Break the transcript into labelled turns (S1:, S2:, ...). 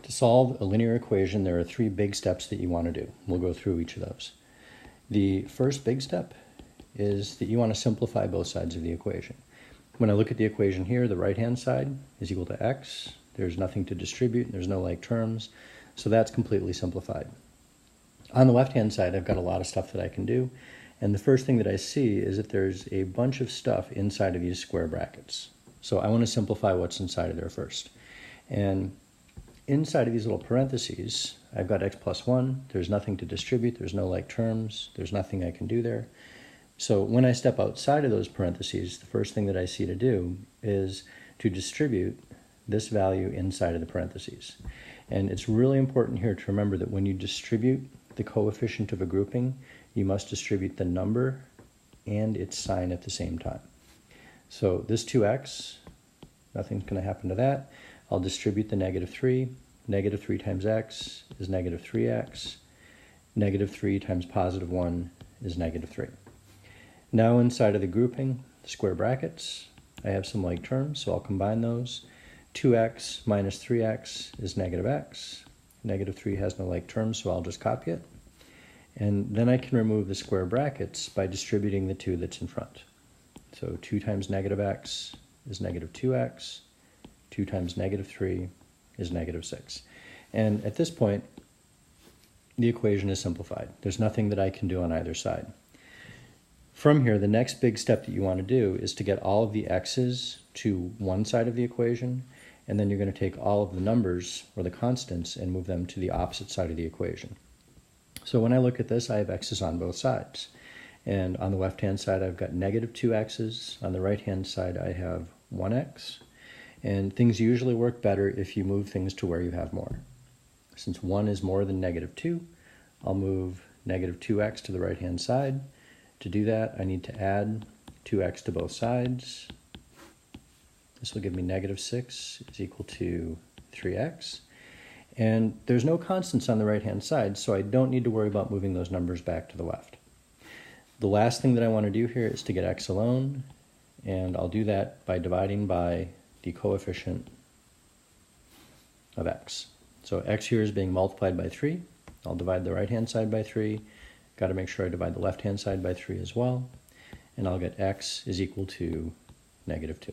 S1: To solve a linear equation, there are three big steps that you want to do. We'll go through each of those. The first big step is that you want to simplify both sides of the equation. When I look at the equation here, the right-hand side is equal to x. There's nothing to distribute, there's no like terms, so that's completely simplified. On the left-hand side, I've got a lot of stuff that I can do, and the first thing that I see is that there's a bunch of stuff inside of these square brackets. So I want to simplify what's inside of there first. And inside of these little parentheses, I've got x plus 1, there's nothing to distribute, there's no like terms, there's nothing I can do there. So when I step outside of those parentheses, the first thing that I see to do is to distribute this value inside of the parentheses. And it's really important here to remember that when you distribute the coefficient of a grouping, you must distribute the number and its sign at the same time. So this 2x, nothing's going to happen to that. I'll distribute the negative 3. Negative 3 times x is negative 3x. Negative 3 times positive 1 is negative 3. Now inside of the grouping, the square brackets, I have some like terms, so I'll combine those. 2x minus 3x is negative x. Negative 3 has no like terms, so I'll just copy it. And then I can remove the square brackets by distributing the 2 that's in front. So 2 times negative x is negative 2x. 2 times negative 3 is negative 6. And at this point, the equation is simplified. There's nothing that I can do on either side. From here, the next big step that you want to do is to get all of the x's to one side of the equation, and then you're going to take all of the numbers, or the constants, and move them to the opposite side of the equation. So when I look at this, I have x's on both sides. And on the left-hand side, I've got negative 2x's. On the right-hand side, I have 1x. And things usually work better if you move things to where you have more. Since 1 is more than negative 2, I'll move negative 2x to the right-hand side. To do that, I need to add 2x to both sides. This will give me negative 6 is equal to 3x. And there's no constants on the right-hand side, so I don't need to worry about moving those numbers back to the left. The last thing that I want to do here is to get x alone, and I'll do that by dividing by the coefficient of x. So x here is being multiplied by 3. I'll divide the right-hand side by 3. Got to make sure I divide the left-hand side by 3 as well. And I'll get x is equal to negative 2.